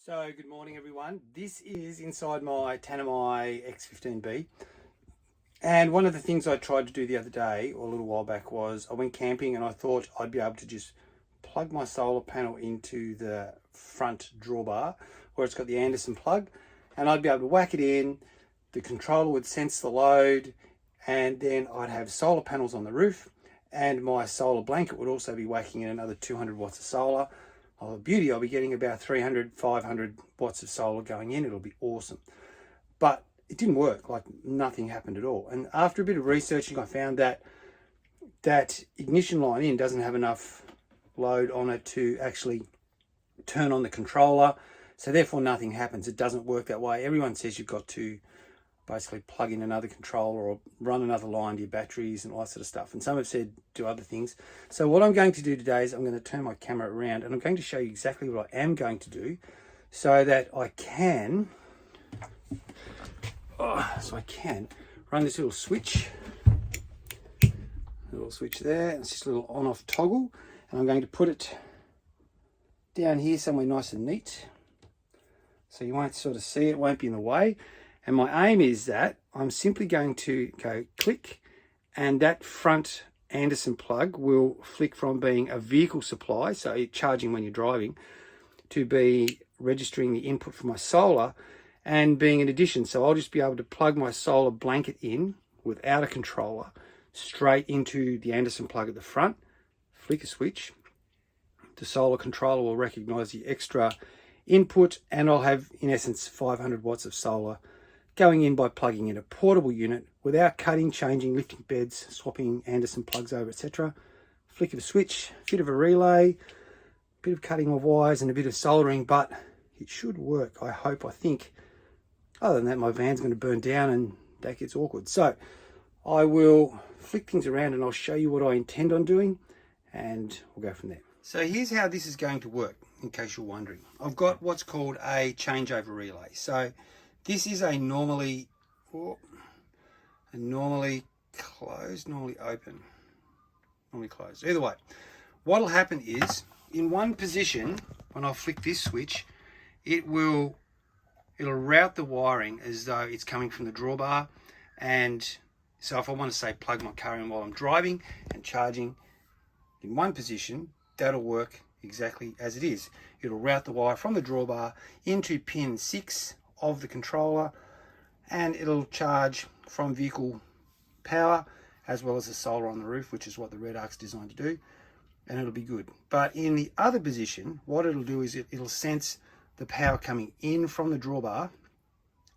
So good morning everyone. This is inside my Tanami X15B, and one of the things I tried to do the other day or a little while back was I went camping and I thought I'd be able to just plug my solar panel into the front drawbar where it's got the Anderson plug, and I'd be able to whack it in, the controller would sense the load, and then I'd have solar panels on the roof and my solar blanket would also be whacking in another 200 watts of solar. Oh, beauty, I'll be getting about 300, 500 watts of solar going in. It'll be awesome. But it didn't work, like nothing happened at all. And after a bit of researching, I found that that ignition line in doesn't have enough load on it to actually turn on the controller. So therefore nothing happens. It doesn't work that way. Everyone says you've got to basically plug in another controller or run another line to your batteries and all that sort of stuff. And some have said do other things. So what I'm going to do today is I'm going to turn my camera around and I'm going to show you exactly what I am going to do so that I can run this little switch. A little switch there. It's just a little on-off toggle. And I'm going to put it down here somewhere nice and neat. So you won't sort of see it, won't be in the way. And my aim is that I'm simply going to go click, and that front Anderson plug will flick from being a vehicle supply, so charging when you're driving, to be registering the input for my solar and being an addition. So I'll just be able to plug my solar blanket in without a controller straight into the Anderson plug at the front, flick a switch. The solar controller will recognize the extra input and I'll have, in essence, 500 watts of solar going in by plugging in a portable unit without cutting, changing, lifting beds, swapping Anderson plugs over, etc. Flick of a switch, bit of a relay, bit of cutting of wires and a bit of soldering, but it should work, I hope, I think. Other than that, my van's going to burn down and that gets awkward. So I will flick things around and I'll show you what I intend on doing and we'll go from there. So here's how this is going to work, in case you're wondering. I've got what's called a changeover relay. So this is a normally closed, normally open, normally closed. Either way, what'll happen is in one position, when I flick this switch, it'll route the wiring as though it's coming from the drawbar. And so if I want to say plug my car in while I'm driving and charging in one position, that'll work exactly as it is. It'll route the wire from the drawbar into pin 6 of the controller, and it'll charge from vehicle power as well as the solar on the roof, which is what the Red Arc's designed to do, and it'll be good. But in the other position, what it'll do is it'll sense the power coming in from the drawbar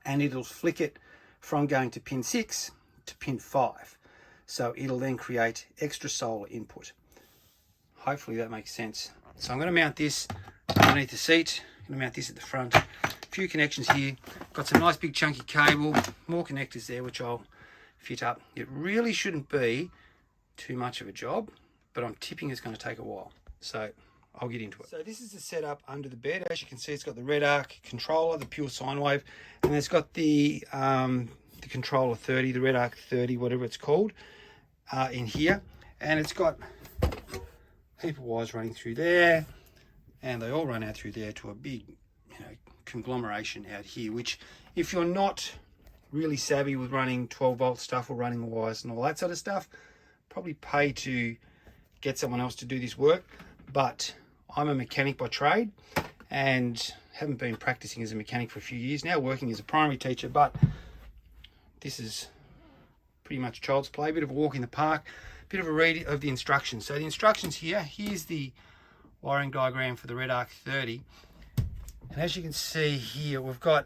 and it'll flick it from going to pin 6 to pin 5. So it'll then create extra solar input. Hopefully that makes sense. So I'm going to mount this underneath the seat. I'm going to mount this at the front. A few connections here. Got some nice big chunky cable. More connectors there, which I'll fit up. It really shouldn't be too much of a job, but I'm tipping it's going to take a while. So I'll get into it. So this is the setup under the bed. As you can see, it's got the Red Arc controller, the pure sine wave, and it's got the controller 30, the Red Arc 30, whatever it's called, in here. And it's got a heap of wires running through there, and they all run out through there to a big, conglomeration out here, which if you're not really savvy with running 12 volt stuff or running wires and all that sort of stuff, probably pay to get someone else to do this work. But I'm a mechanic by trade and haven't been practicing as a mechanic for a few years now, working as a primary teacher, but this is pretty much child's play, a bit of a walk in the park, a bit of a read of the instructions. So the instructions here's the wiring diagram for the Red Arc 30. And as you can see here, we've got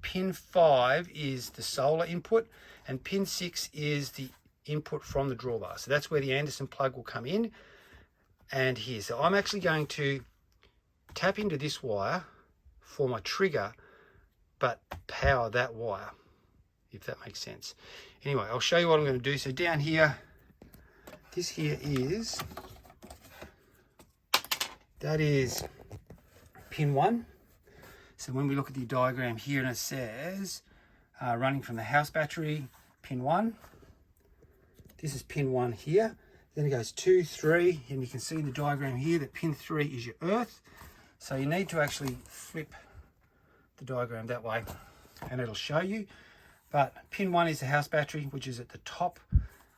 pin 5 is the solar input and pin 6 is the input from the drawbar. So that's where the Anderson plug will come in and here. So I'm actually going to tap into this wire for my trigger, but power that wire, if that makes sense. Anyway, I'll show you what I'm going to do. So down here, this here that is pin 1. So when we look at the diagram here and it says running from the house battery, pin 1. This is pin 1 here. Then it goes 2, 3, and you can see the diagram here that pin 3 is your earth. So you need to actually flip the diagram that way and it'll show you. But pin 1 is the house battery, which is at the top.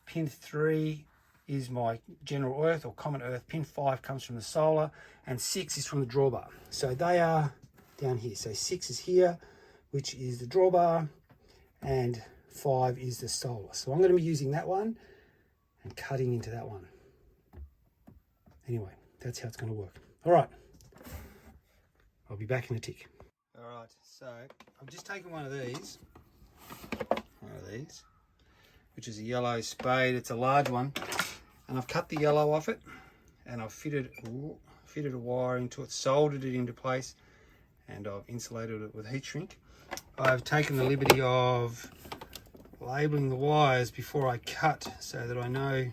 Pin 3 is my general earth or common earth. Pin 5 comes from the solar, and 6 is from the drawbar. So they are down here. So 6 is here, which is the drawbar, and 5 is the solar. So I'm going to be using that one and cutting into that one. Anyway, that's how it's going to work. All right, I'll be back in a tick. All right, so I've just taken one of these, which is a yellow spade. It's a large one, and I've cut the yellow off it, and I've fitted a wire into it, soldered it into place, and I've insulated it with heat shrink. I've taken the liberty of labeling the wires before I cut, so that I know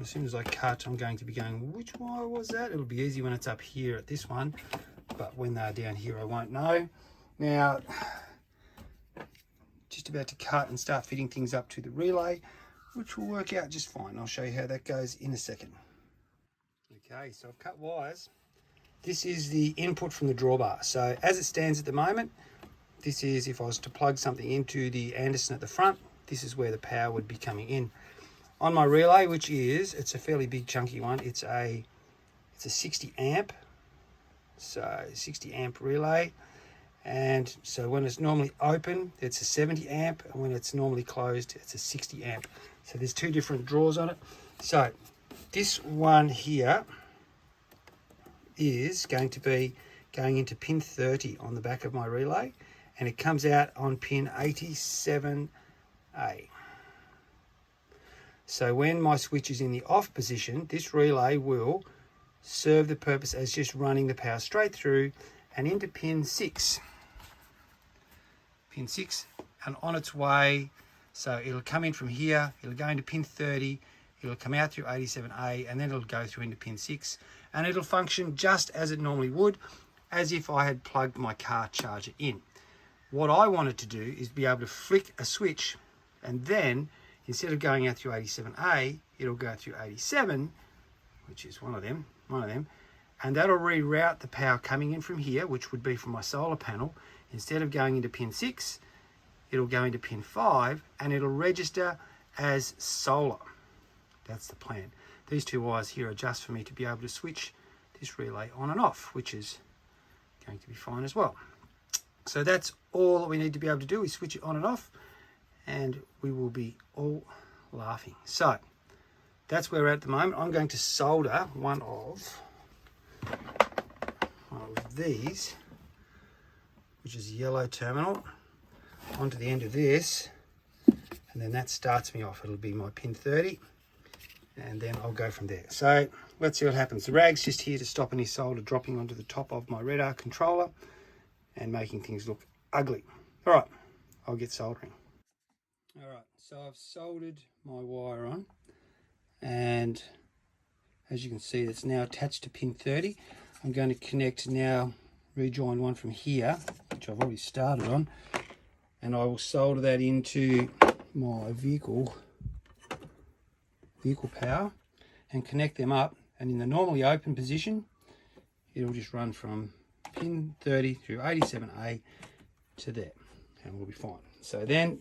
as soon as I cut, I'm going to be going, which wire was that? It'll be easy when it's up here at this one, but when they're down here, I won't know. Now, just about to cut and start fitting things up to the relay, which will work out just fine. I'll show you how that goes in a second. Okay, so I've cut wires. This is the input from the drawbar. So as it stands at the moment, this is, if I was to plug something into the Anderson at the front, this is where the power would be coming in. On my relay, which is, it's a fairly big chunky one, it's a 60 amp, so 60 amp relay. And so when it's normally open, it's a 70 amp, and when it's normally closed, it's a 60 amp. So there's two different draws on it. So this one here is going to be going into pin 30 on the back of my relay, and it comes out on pin 87A. So when my switch is in the off position, this relay will serve the purpose as just running the power straight through and into pin 6. Pin 6, and on its way, so it'll come in from here, it'll go into pin 30, it'll come out through 87A, and then it'll go through into pin 6, and it'll function just as it normally would, as if I had plugged my car charger in. What I wanted to do is be able to flick a switch, and then instead of going out through 87A, it'll go through 87, which is one of them, and that'll reroute the power coming in from here, which would be from my solar panel. Instead of going into pin 6, it'll go into pin 5, and it'll register as solar. That's the plan. These two wires here are just for me to be able to switch this relay on and off, which is going to be fine as well. So that's all that we need to be able to do, is switch it on and off, and we will be all laughing. So that's where we're at the moment. I'm going to solder one of these, which is a yellow terminal, onto the end of this, and then that starts me off. It'll be my pin 30, and then I'll go from there. So let's see what happens. The rag's just here to stop any solder dropping onto the top of my radar controller and making things look ugly. All right, I'll get soldering. All right, so I've soldered my wire on, and as you can see, it's now attached to pin 30. I'm going to connect now, rejoin one from here, which I've already started on, and I will solder that into my vehicle power and connect them up, and in the normally open position, it'll just run from pin 30 through 87A to there, and we'll be fine. So then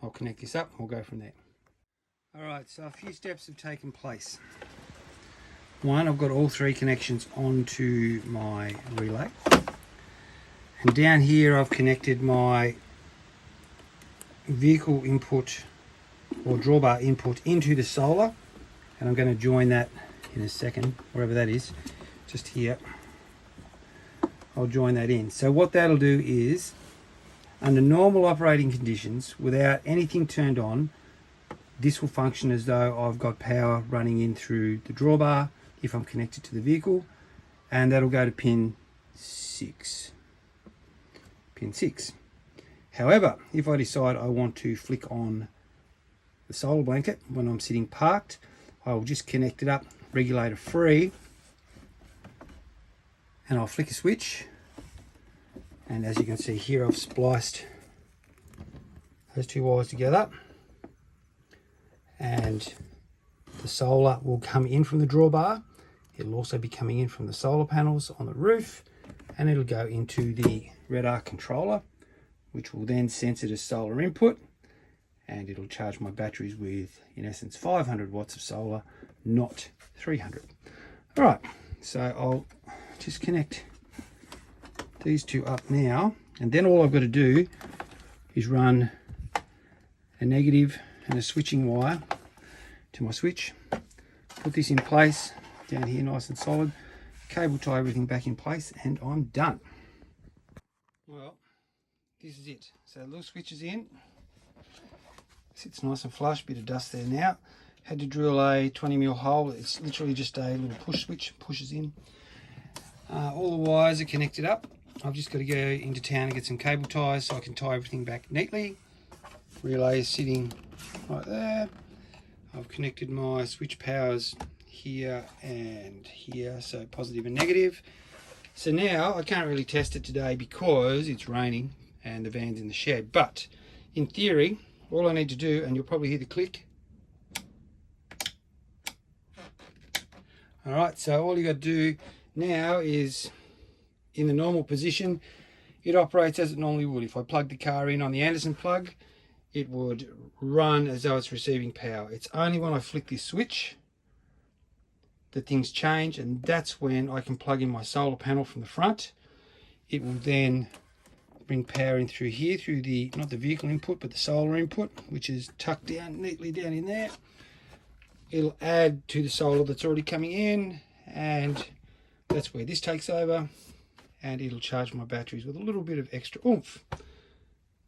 I'll connect this up and we'll go from there. All right, so a few steps have taken place. One, I've got all three connections onto my relay. And down here I've connected my vehicle input or drawbar input into the solar. And I'm going to join that in a second, wherever that is, just here. I'll join that in. So what that'll do is, under normal operating conditions, without anything turned on, this will function as though I've got power running in through the drawbar if I'm connected to the vehicle, and that'll go to pin 6. Pin 6. However, if I decide I want to flick on the solar blanket when I'm sitting parked, I will just connect it up, regulator free, and I'll flick a switch. And as you can see here, I've spliced those two wires together, and the solar will come in from the drawbar. It'll also be coming in from the solar panels on the roof, and it'll go into the Redar controller, which will then sense it as solar input, and it'll charge my batteries with, in essence, 500 watts of solar, not 300. All right, so I'll just connect these two up now, and then all I've got to do is run a negative and a switching wire to my switch, put this in place down here nice and solid, cable tie everything back in place, and I'm done. Well, this is it. So the little switch is in, sits nice and flush, bit of dust there now. Had to drill a 20mm hole. It's literally just a little push switch, pushes in. All the wires are connected up. I've just got to go into town and get some cable ties so I can tie everything back neatly. Relay is sitting right there. I've connected my switch powers here and here, so positive and negative. So now I can't really test it today because it's raining and the van's in the shed, but in theory all I need to do, and you'll probably hear the click. All right, so all you got to do now is, in the normal position, it operates as it normally would. If I plug the car in on the Anderson plug, it would run as though it's receiving power. It's only when I flick this switch that things change, and that's when I can plug in my solar panel from the front. It will then bring power in through here, through the, not the vehicle input, but the solar input, which is tucked down neatly down in there. It'll add to the solar that's already coming in, and that's where this takes over, and it'll charge my batteries with a little bit of extra oomph.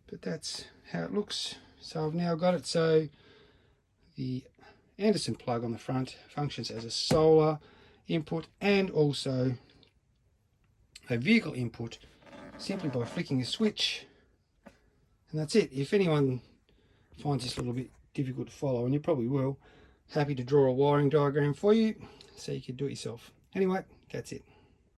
But that's how it looks. So I've now got it so the Anderson plug on the front functions as a solar input and also a vehicle input simply by flicking a switch, and that's it. If anyone finds this a little bit difficult to follow, and you probably will, happy to draw a wiring diagram for you so you can do it yourself. Anyway, that's it.